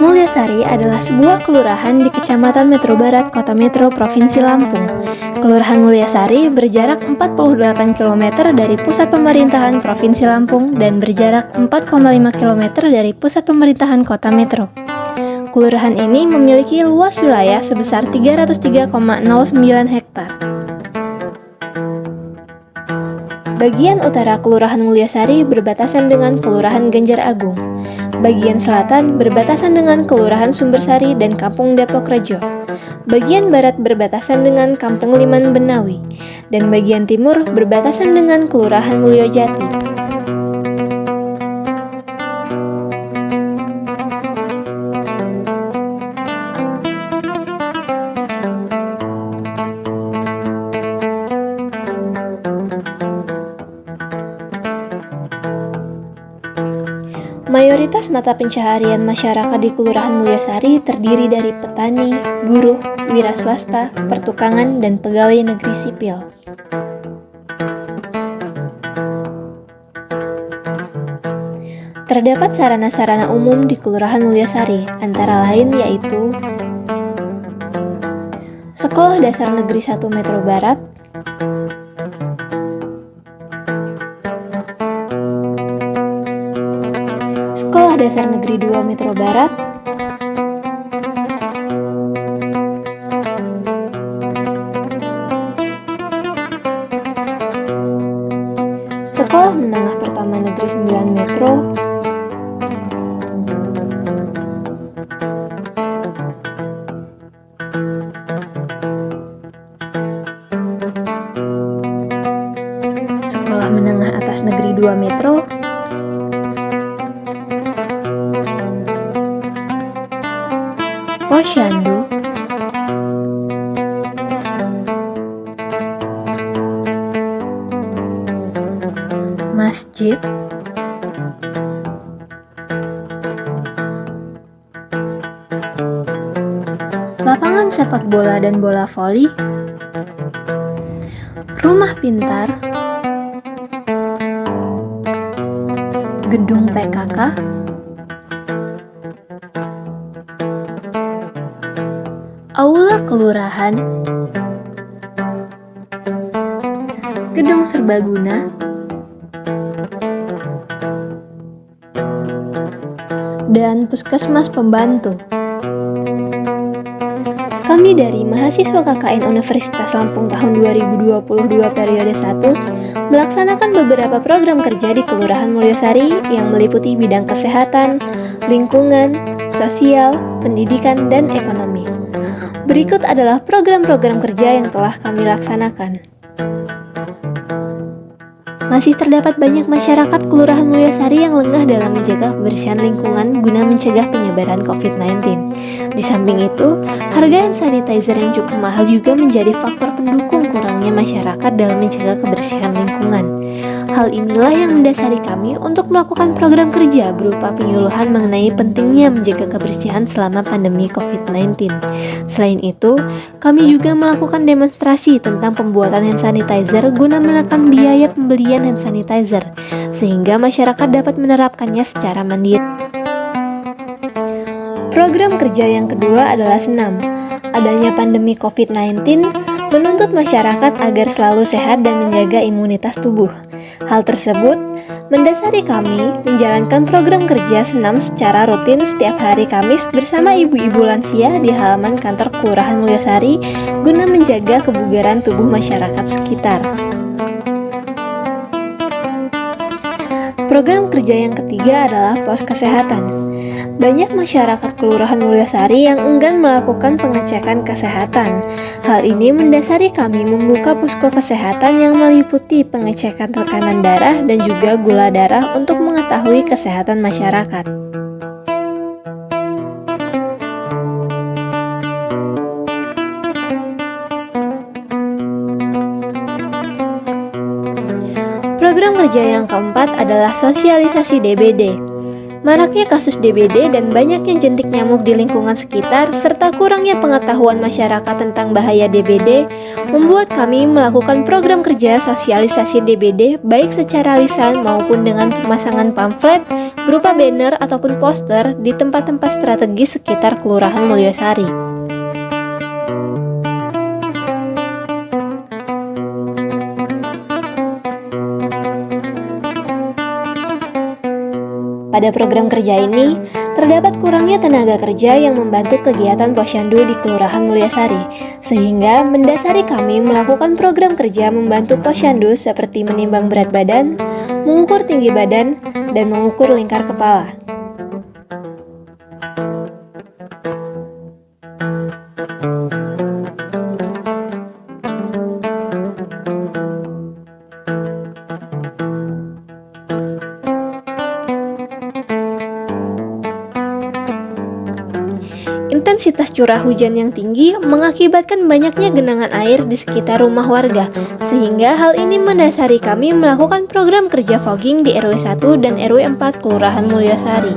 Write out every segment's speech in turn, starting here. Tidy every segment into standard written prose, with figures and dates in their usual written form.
Mulyasari adalah sebuah kelurahan di Kecamatan Metro Barat, Kota Metro, Provinsi Lampung. Kelurahan Mulyasari berjarak 48 km dari pusat pemerintahan Provinsi Lampung dan berjarak 4,5 km dari pusat pemerintahan Kota Metro. Kelurahan ini memiliki luas wilayah sebesar 303,09 hektar. Bagian utara Kelurahan Mulyasari berbatasan dengan Kelurahan Ganjar Agung. Bagian selatan berbatasan dengan Kelurahan Sumbersari dan Kampung Depok Rejo. Bagian barat berbatasan dengan Kampung Liman Benawi. Dan bagian timur berbatasan dengan Kelurahan Mulyojati. Mayoritas mata pencaharian masyarakat di Kelurahan Mulyasari terdiri dari petani, buruh, wira swasta, pertukangan, dan pegawai negeri sipil. Terdapat sarana-sarana umum di Kelurahan Mulyasari, antara lain yaitu Sekolah Dasar Negeri 1 Metro Barat, Sekolah Dasar Negeri 2 Metro Barat, Sekolah Menengah Pertama Negeri 9 Metro, Sekolah Menengah Atas Negeri 2 Metro, Posyandu, Masjid, Lapangan sepak bola dan bola voli, Rumah Pintar, Gedung PKK, Aula Kelurahan, Gedung Serbaguna, dan Puskesmas Pembantu. Kami dari mahasiswa KKN Universitas Lampung tahun 2022 periode 1 melaksanakan beberapa program kerja di Kelurahan Mulyasari yang meliputi bidang kesehatan, lingkungan, sosial, pendidikan, dan ekonomi. Berikut adalah program-program kerja yang telah kami laksanakan. Masih terdapat banyak masyarakat Kelurahan Mulyasari yang lengah dalam menjaga kebersihan lingkungan guna mencegah penyebaran COVID-19. Di samping itu, harga hand sanitizer yang cukup mahal juga menjadi faktor pendukung kurangnya masyarakat dalam menjaga kebersihan lingkungan. Hal inilah yang mendasari kami untuk melakukan program kerja berupa penyuluhan mengenai pentingnya menjaga kebersihan selama pandemi COVID-19. Selain itu, kami juga melakukan demonstrasi tentang pembuatan hand sanitizer guna menekan biaya pembelian hand sanitizer, sehingga masyarakat dapat menerapkannya secara mandiri. Program kerja yang kedua adalah senam. Adanya pandemi COVID-19 menuntut masyarakat agar selalu sehat dan menjaga imunitas tubuh. Hal tersebut mendasari kami menjalankan program kerja senam secara rutin setiap hari Kamis bersama ibu-ibu lansia di halaman kantor Kelurahan Mulyasari guna menjaga kebugaran tubuh masyarakat sekitar. Program kerja yang ketiga adalah pos kesehatan. Banyak masyarakat Kelurahan Mulyasari yang enggan melakukan pengecekan kesehatan. Hal ini mendasari kami membuka posko kesehatan yang meliputi pengecekan tekanan darah dan juga gula darah untuk mengetahui kesehatan masyarakat. Program kerja yang keempat adalah sosialisasi DBD. Maraknya kasus DBD dan banyaknya jentik nyamuk di lingkungan sekitar, serta kurangnya pengetahuan masyarakat tentang bahaya DBD, membuat kami melakukan program kerja sosialisasi DBD baik secara lisan maupun dengan pemasangan pamflet berupa banner ataupun poster di tempat-tempat strategis sekitar Kelurahan Mulyosari. Pada program kerja ini, terdapat kurangnya tenaga kerja yang membantu kegiatan Posyandu di Kelurahan Mulyosari, sehingga mendasari kami melakukan program kerja membantu Posyandu seperti menimbang berat badan, mengukur tinggi badan, dan mengukur lingkar kepala. Intensitas curah hujan yang tinggi mengakibatkan banyaknya genangan air di sekitar rumah warga, sehingga hal ini mendasari kami melakukan program kerja fogging di RW 1 dan RW 4 Kelurahan Mulyosari.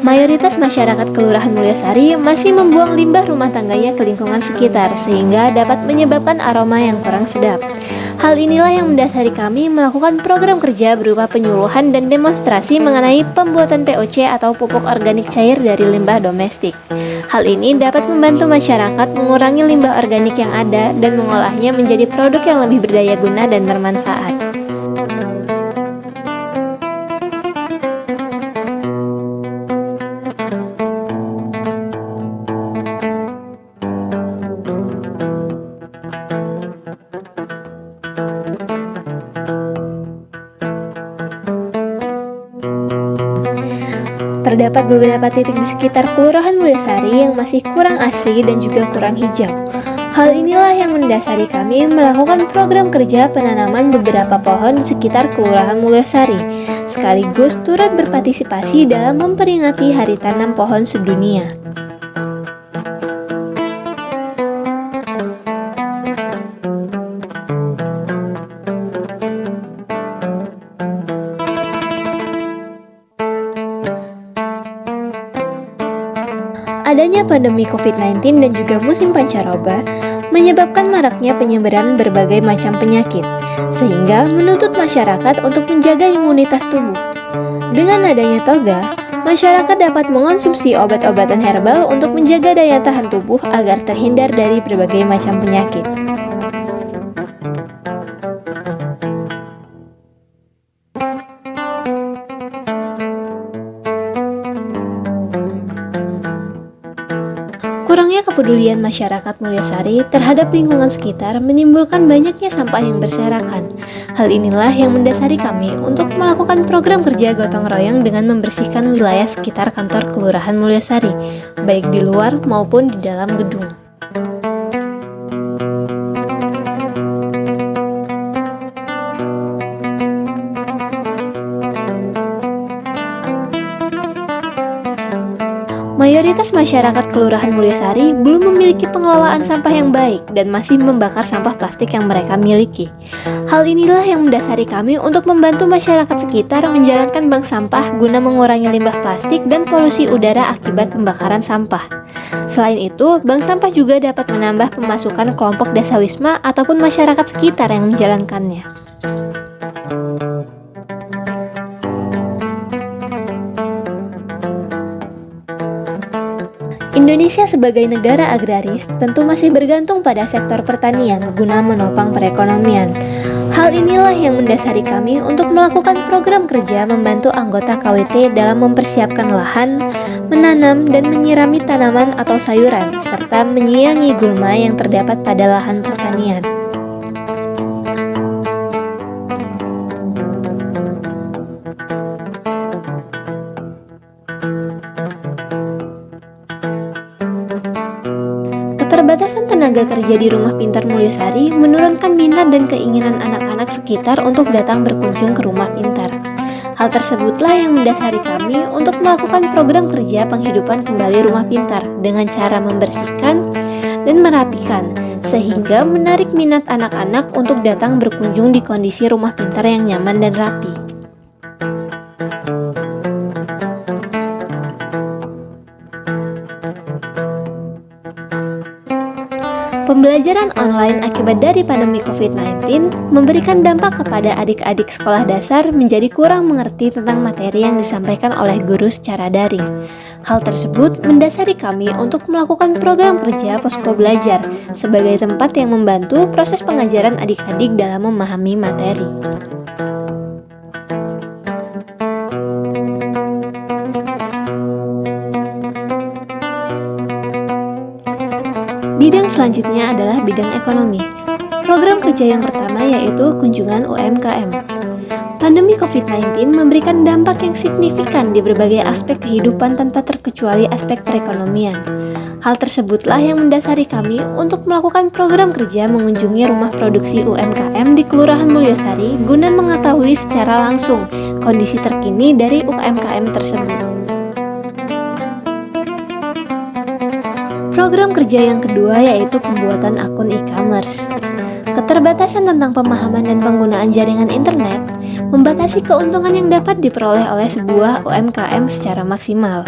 Mayoritas masyarakat Kelurahan Mulyosari masih membuang limbah rumah tangganya ke lingkungan sekitar, sehingga dapat menyebabkan aroma yang kurang sedap. Hal inilah yang mendasari kami melakukan program kerja berupa penyuluhan dan demonstrasi mengenai pembuatan POC atau pupuk organik cair dari limbah domestik. Hal ini dapat membantu masyarakat mengurangi limbah organik yang ada dan mengolahnya menjadi produk yang lebih berdaya guna dan bermanfaat. Terdapat beberapa titik di sekitar Kelurahan Mulyosari yang masih kurang asri dan juga kurang hijau. Hal inilah yang mendasari kami melakukan program kerja penanaman beberapa pohon di sekitar Kelurahan Mulyosari, sekaligus turut berpartisipasi dalam memperingati Hari Tanam Pohon Sedunia. Adanya pandemi COVID-19 dan juga musim pancaroba menyebabkan maraknya penyebaran berbagai macam penyakit, sehingga menuntut masyarakat untuk menjaga imunitas tubuh. Dengan adanya toga, masyarakat dapat mengonsumsi obat-obatan herbal untuk menjaga daya tahan tubuh agar terhindar dari berbagai macam penyakit. Kurangnya kepedulian masyarakat Mulyosari terhadap lingkungan sekitar menimbulkan banyaknya sampah yang berserakan. Hal inilah yang mendasari kami untuk melakukan program kerja gotong royong dengan membersihkan wilayah sekitar kantor Kelurahan Mulyosari, baik di luar maupun di dalam gedung. Mayoritas masyarakat Kelurahan Mulyosari belum memiliki pengelolaan sampah yang baik dan masih membakar sampah plastik yang mereka miliki. Hal inilah yang mendasari kami untuk membantu masyarakat sekitar menjalankan bank sampah guna mengurangi limbah plastik dan polusi udara akibat pembakaran sampah. Selain itu, bank sampah juga dapat menambah pemasukan kelompok dasawisma ataupun masyarakat sekitar yang menjalankannya. Indonesia sebagai negara agraris tentu masih bergantung pada sektor pertanian guna menopang perekonomian. Hal inilah yang mendasari kami untuk melakukan program kerja membantu anggota KWT dalam mempersiapkan lahan, menanam dan menyirami tanaman atau sayuran, serta menyiangi gulma yang terdapat pada lahan pertanian. Keterbatasan tenaga kerja di Rumah Pintar Mulyosari menurunkan minat dan keinginan anak-anak sekitar untuk datang berkunjung ke Rumah Pintar. Hal tersebutlah yang mendasari kami untuk melakukan program kerja penghidupan kembali Rumah Pintar dengan cara membersihkan dan merapikan, sehingga menarik minat anak-anak untuk datang berkunjung di kondisi Rumah Pintar yang nyaman dan rapi. Pembelajaran online akibat dari pandemi COVID-19 memberikan dampak kepada adik-adik sekolah dasar menjadi kurang mengerti tentang materi yang disampaikan oleh guru secara daring. Hal tersebut mendasari kami untuk melakukan program kerja posko belajar sebagai tempat yang membantu proses pengajaran adik-adik dalam memahami materi. Bidang selanjutnya adalah bidang ekonomi. Program kerja yang pertama yaitu kunjungan UMKM. Pandemi COVID-19 memberikan dampak yang signifikan di berbagai aspek kehidupan tanpa terkecuali aspek perekonomian. Hal tersebutlah yang mendasari kami untuk melakukan program kerja mengunjungi rumah produksi UMKM di Kelurahan Mulyosari guna mengetahui secara langsung kondisi terkini dari UMKM tersebut. Program kerja yang kedua yaitu pembuatan akun e-commerce. Keterbatasan tentang pemahaman dan penggunaan jaringan internet membatasi keuntungan yang dapat diperoleh oleh sebuah UMKM secara maksimal.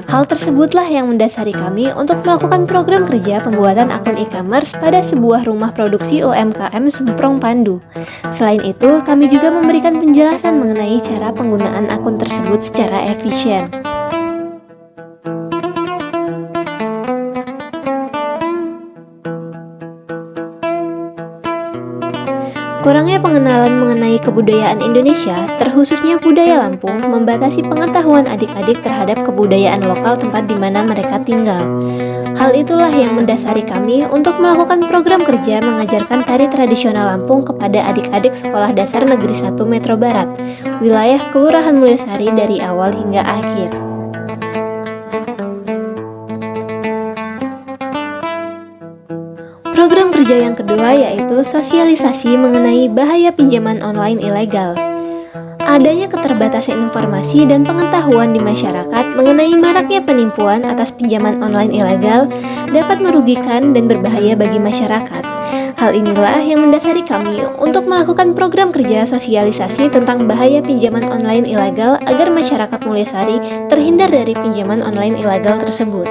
Hal tersebutlah yang mendasari kami untuk melakukan program kerja pembuatan akun e-commerce pada sebuah rumah produksi UMKM Semprong Pandu. Selain itu, kami juga memberikan penjelasan mengenai cara penggunaan akun tersebut secara efisien. Kurangnya pengenalan mengenai kebudayaan Indonesia, terkhususnya budaya Lampung, membatasi pengetahuan adik-adik terhadap kebudayaan lokal tempat di mana mereka tinggal. Hal itulah yang mendasari kami untuk melakukan program kerja mengajarkan tari tradisional Lampung kepada adik-adik Sekolah Dasar Negeri 1 Metro Barat, wilayah Kelurahan Mulyosari dari awal hingga akhir. Program kerja yang kedua yaitu sosialisasi mengenai bahaya pinjaman online ilegal. Adanya keterbatasan informasi dan pengetahuan di masyarakat mengenai maraknya penipuan atas pinjaman online ilegal dapat merugikan dan berbahaya bagi masyarakat. Hal inilah yang mendasari kami untuk melakukan program kerja sosialisasi tentang bahaya pinjaman online ilegal agar masyarakat Mulyosari terhindar dari pinjaman online ilegal tersebut.